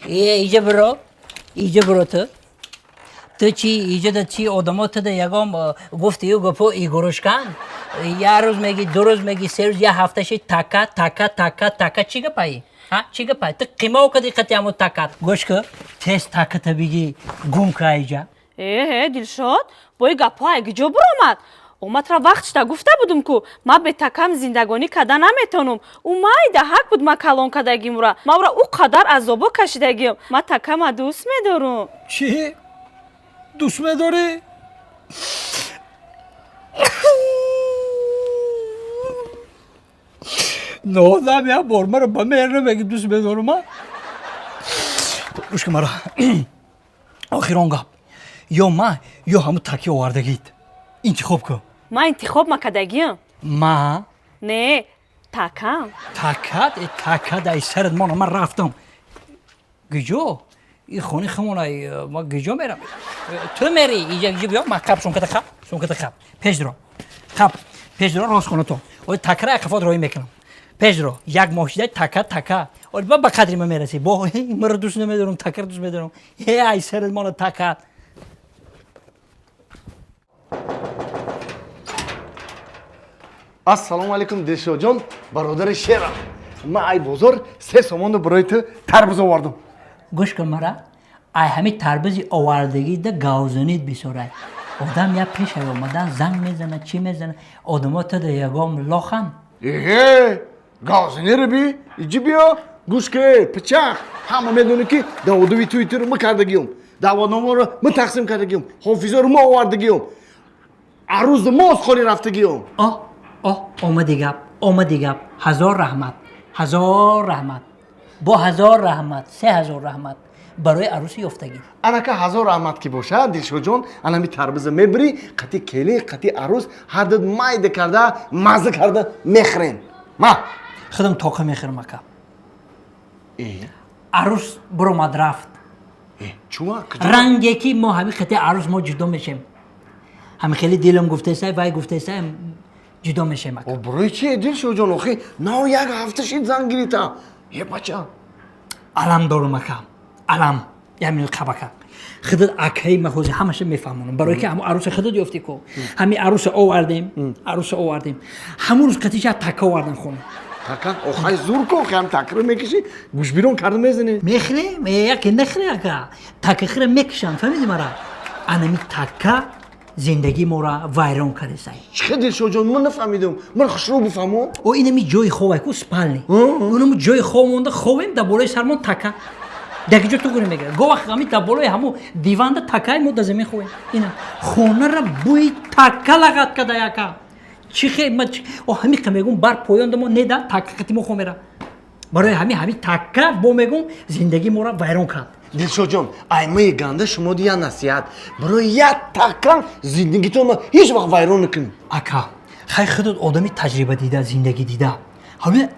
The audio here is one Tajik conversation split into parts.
ایجا برو تو چی ایجاد چی آدمات ده یکم گفتی و گفت ایگوروش کن یه روز میگی 2 روز میگی 3 روز یه هفته شی تکا چی گپایی ها چی گپایی تو قیمه و کدی قطعمو تکات گوش که تست تکا تا بگی گم که ایجا دلشاد بای گپا اگه جا برامد اومد را وقتش تا گفته بودم که ما به تکم زندگانی کده نمیتونم او مایده حق بود ما کلان کدگیم را ما را او قدر عذابا کشیدگیم ما تکم دوست میدارم چی؟ دوست میداری؟ نه نمیم بار مرا با مهر بگی دوست میدارم من روش که مرا آخیر آنگاه یا من یا همون تکی آوردگید انتخاب کن ما انتخاب ما کدگیم ما نه تکم تکت ای سرت مانا من رفتم گجو این خونی خمونه ما گجو میرم تو میری اینجا بیا من خب سونکت خب پیش درو راست خونه تو و تکره اقفاد روی میکنم پیش درو یک ماشیده تکه و با قدری من میرسی با مرا دوست نمیدارم تکر دوست میدارم ای سرت مانا تکت السلام علیکم دلشاد جان برادر شیرم من ای بزرگ 3 سامان برای تو تربوز آوردم گوش کن مرا ای همین تربوزی آوردگی ده گاوزنید بسورای آدم یا پیش اومدن زنگ میزنه چی میزنه آدمات ده یگام لاخن گازنی رو بی ایجی بیا گوش که پچخ همه میدونه که داودوی تویتر رو ما کردگیم دعوانامه رو ما تقسیم کردگیم حافظه رو ما آوردگیم عروض ما از خوری رفتگیم آمدی گپ 1000 رحمت با 1000 رحمت 3000 رحمت برای عروسی یافتگی انا که 1000 رحمت کی باشه دلشاد جان انا می تربوز میبری قطی کلی قطی عروس هر داد مایده کرده مزه کرده میخرین ما خودم توقع میخرم اکا عروس برو مد رفت چوه رنگی که ما همین خطی عروس ما جدا میشیم همین خیلی دلم گفته سای وای گفته سای جدا میشیم اکا برای چی دلشاد جان آخی نه یک هفته شید زنگ گیریتا یه بچه علم دارم اکا علم یعنی قبکا خودت اکای مخوزی همشه میفهمونم برای که همون عروس خودت یافتی کو همین عروس آوردیم همون روز قطیش تکا آوردن خونه تکا آخای زور کو خیام تکر میکشی گوش بیرون کرده میزنی میخریم یکی نخری اکا تکا خیره میکشن فهمیدی مرا انمی تکا زندگی مورا ویران کرده سای چه دلشاد جان من نفهمیدم من خوش رو بفهمم او اینمی جای خوبه کو سپالنی اونم جای خوب مونده خوبیم در بالای سرمون تکا دیگه جو تو گوری میگه گو وقت همی در بالای همو دیوان ده تکای مو در زمین خوبه اینا خونه را بوی تکا لغت کده یکا چی خیلی او همی که میگم بر پویان دمو نده تکا کتی مو خومه برای همی تکا بو میگم زندگی مورا ویران کرد دلشاد جان ایمه گنده شما دیا نصیحت برای یک تکا زندگیتون هیچ وقت ویران نکن اکا خیلی خودت آدمی تجربه دیده زندگی دیده حالا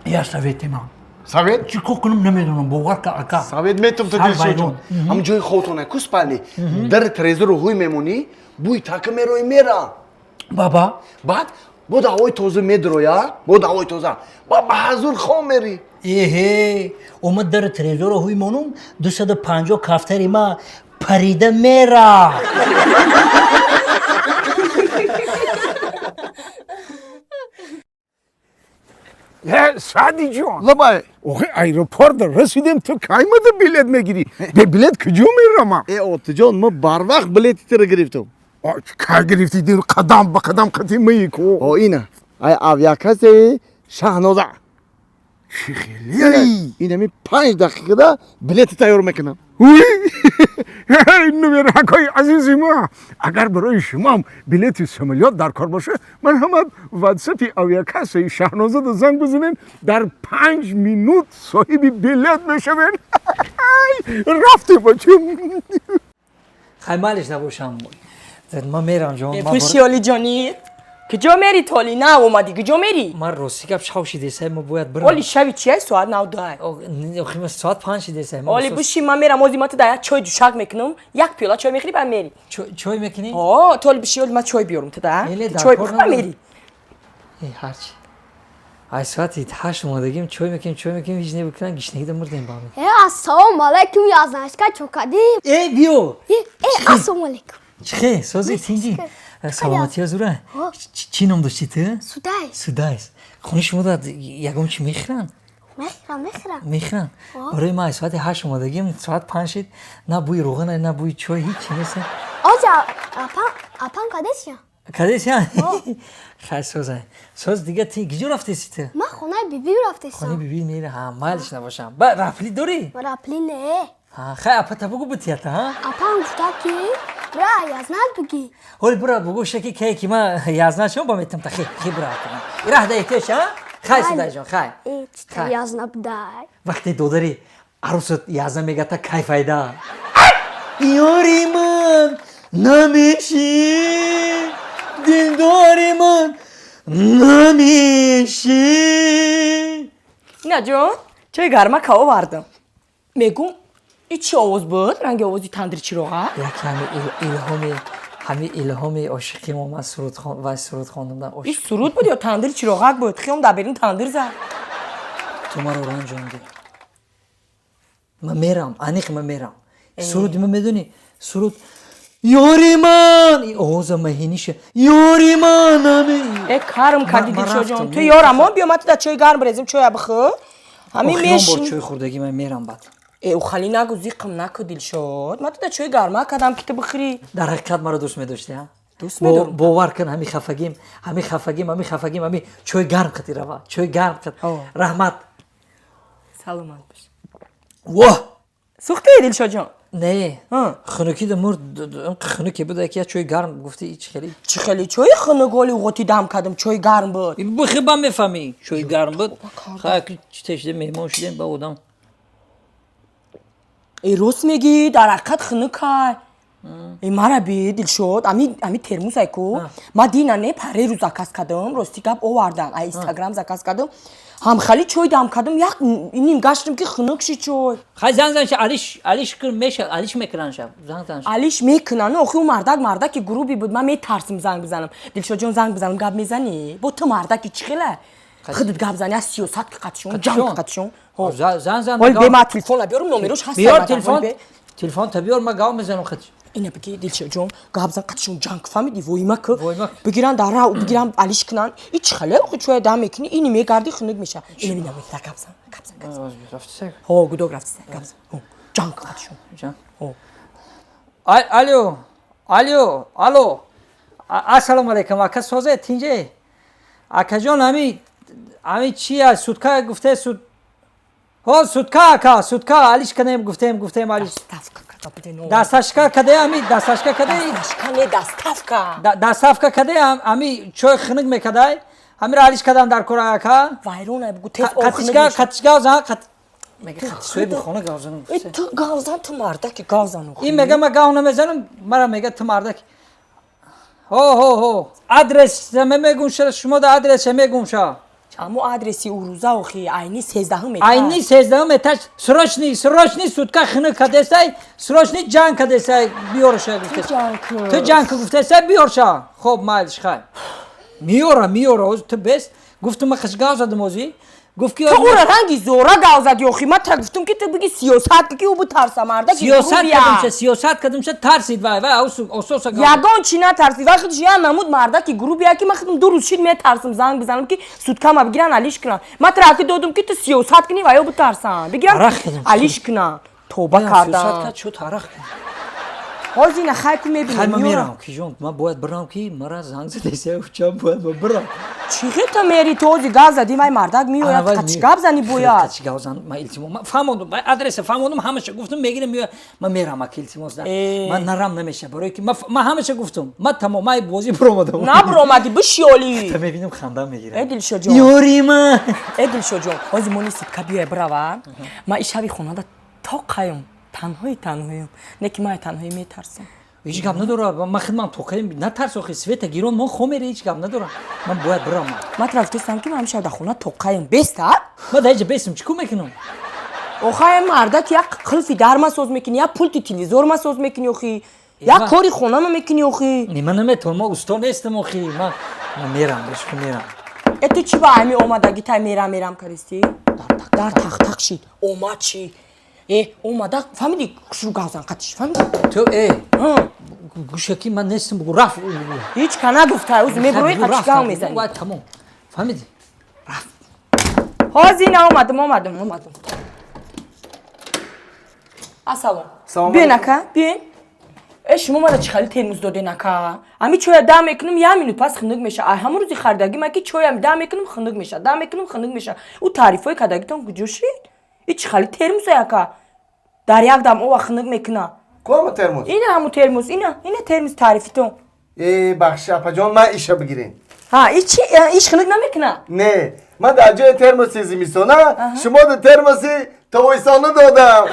یا سویت ما سوید چی کو کنم نمیدونم باور که اکا سوید میتونم تو دلشاد جان هم جای خودتونه کس پلی در تریزر رو هوی میمونی بوی تکا میروی میرا بابا بعد بود هوای تازه میدرویا بود هوای تازه با حضور خواه میری اومد در تریزور هوی مونم 250 کفتری ما پریده میرا سعدی جان لبای اوه ایروپورت رسیدیم تو کایمده بلیت میگیری به بلیت کجا میرم ای اوت جان ما بر وقت بلیتی تر گرفتم که گرفتی دیر قدم به قدم قطی میکو او اینه ای اویاکاسی شاهنوزه چی خیلی اینه می 5 دقیقه ده بلیت تیار میکنم وی نمیرکای عزیزی ما اگر برای شما هم بلیت سمالیات در کار باشه من هم واتساپی اویاکاسی شاهنوزه ده زنگ بزنین در 5 مینوت صاحبی بلیت میشوین رفتی بچم خیلی مالش نباشم ما میرم جان پوشی علی جانی کجا میری تولی نه اومدی کجا میری من راستی گپ شاوشیده سه ما باید برم اولی شبی چیه ساعت 9 آخه من ساعت 5 شده سه اولی بوشی من میرم موزیمات در چای جوشک میکنم یک پیاله چای میخری بعد میری چای میکنی تولی بوشی اولی من چای بیارم تو ده چای بخور میری هرچی ай соати 8 омадагим чой мекунем ҳеҷ небикунан гишнагида мурдем ба ҳамин. Ассалому алайкум язнашка чокадим. биё Ассалому алайкум. чихе сози тинҷи саломатӣ азура чӣ ном дошти ту Судай. судайс хони шумо дар ягон чӣ мехӯранд мехӯранд барои ман соати 8 омадагим соат 5 шид на бӯи рӯған на бӯи чой ҳеҷ нест Оҷа апам кадесия? кадеся хай созай соз дига ти киҷо рафтеси ту Ман хонаи бибӣ хони рафтесам. биби мера майлиш набошам ба рапли дорӣ Рапли не. хай апата бугу бутията Апам гуфта ки бра язнак бигӣ. ҳоли бура бугу шаки кае ки ман язнашон ба метам та хи бура ираҳда эҳтиёша хай судайҷон хай Чита язна будай. вақте додари арӯсат язна мегата кайфайда ёри ман намешӣ дилдори ман намешӣ ина ҷон чои гарма ка овардам мегум и чӣ овоз буд ранги овози тандири чироға яке ҳамин илҳоми ошиқи мо ман вай суруд хондам и суруд буд ё тандири чироғак буд хиём дар берин тандир зад ту маро ранҷондӣ ман мерам аниқ ман мерам суруди ман медонӣ суруд ёри ман овоза маҳиниша ёри ман карм кади дилшоҷон ту ёрамон биё ман ту дар чои гарм резим чоя бихӯ ҳамин бор мешин чой хӯрдагӣ ман мерам бад ухали нагу зиқм наку дилшод ман ту дар чои гарма кардам ки ту бихӯрӣ дар ҳақиқат маро дӯст медошти дӯст медорам бовар кун ҳамин хафагим ҳамин чой гарм қати рава чой гарм қат раҳмат саломат бош воҳ сӯхтаи дилшоҷон не хунукӣ дамур хунуке буда ки чой гарм гуфти чӣ хеле чӣ хеле чои хунук оли уғоти дам кардам чои гарм буд бихи ба мефаҳмӣ чой гарм буд хаки читашида меҳмон шудем ба одам рост мегӣ дар ҳақиқат хунукай мара би дилшод ами термусай ку ма дина не пареру заказ кардам рости гап овардам а инстаграм заказ кардам ҳамхали чой дам кардам як ним гаштам ки хунук ши чой хай занзанша алиш мекунанша занзанша алиш мекунан охи ӯ мардаки груби буд ман метарсим занг бизанам дилшоҷон занг бизанам гап мезанӣ бо ту мардаки чӣ хела худут гап зани аз сиёсат ки қатшон ҷанг қатшон ҳол бе ма телефона биёрам номерош ҳаст биёр телефон та биёр ма гап мезанам хатиш ина биги дилшоҷон гап зан қатшон ҷанг фаҳмиди воимак бигиран дар рав бигиран алиш кунан и чӣ хеле охи чоя дам мекунӣ ини мегарди хунук меша ина мина мекта гап зан гудок рафтиса гап зан ҷанг қатшон алло ассалому алайкум ака созе тинҷе акаҷон ҳамин чи аст сутка гуфте сутка ака сутка алиш канем гуфтем алиш дасташка каде даставка каде ами чой хунук мекадай ҳамира алиш кадан дар кора ака вайронай бугу тез қатишга зан мега қатишои бухона гавзан ту гавзан ту мардаки гавзан ин мега ма гав намезанам мара мега ту мардаки ҳо адрес мегумша шумо да адрес мегумша аммо адреси урӯза охи айни 13 айни 13 меташ срочни сутка хунук кадесай срочни ҷанг кадесай биёрша ту ҷанг гуфтесай биёрша хоб майлиш хай миёра ту бест гуфтум ма хаш гав задам ози гуфт ки ура ранги зора гав зади охи ма та гуфтум ки ту биги сиёсат ки ӯ бу тарса марда ки сиёсат кадамша тарсид вай ососа ягон чӣ натарсид вай худш я намуд марда ки грубия ки ма худум ду рӯз шид метарсам занг бизанам ки суткама бигиран алиш кунан ма траки додум ки ту сиёсат кунӣ ва ё бу тарсан бигиран алиш кунан тоба кардам ҳозина хайку мебинам мерам ки ҷон ман бояд бирам ки мара занг задеса учам бояд ма бирам чӣ хета мери ту ҳози гав задӣ вай мардак меояд қатчи гап зани бояд ма илтимос фаҳмодум адреса фаҳмодум ҳамаша гуфтум мегирам меояд ма мерам ака илтимос ман нарам намеша барое ки ма ҳамаша гуфтум ма тамомаи бозӣ биромадам набиромадӣ бишёлӣ та мебинам хандам мегирам дилшоҷон ёри ман дилшоҷон ҳози мони ситка биёя бирава ма ин шаби хонада тоқаем танҳоям не ки ман танҳоӣ метарсам ҳеҷ гап надора ман хидмам тоқаем натарс охи света гирон мон хомере ҳеҷ гап надора ман бояд бирам ман трафтистам ки ман ҳамеша дар хона тоқаем беста ма дар ҷа бестам чӣ кор мекунам охай марда ки як қилфи дар масоз мекунӣ як пулти телевизор масоз мекунӣ охи як кори хонама мекунӣ охи нима наметавонам ма усто нестам охи ман мерам бешку мерам ето чи ба ами омадаги тай мерам кардисти дар тахтақ шид омад чи омада фаҳмиди шуру гавзан қатиш фаҳмиди تو گوشکی من نیستم بگو رفت ҳеҷ ка нагуфта уз мебурои қатишгав мезани باید تمام فهمیدی ҳозина омадам асалом биён ака биён шумо мара чӣ хали термуз доден ака ами чоя да мекунам я минут пас хунук меша ҳамон рӯзи хардаги маки чоям да мекунам хунук меша ӯ таърифҳои кадагитон куҷо шид и чӣ хали термузе ака дар як дам ова хунук мекуна کدام ترمز؟ ина ҳамун термуз ина термуз таърифитон بخش اپا من ایشو بگیرین ها иш хунук намекуна نه من در جای ترمز زمستانه شما در ترمز تابستانه دادم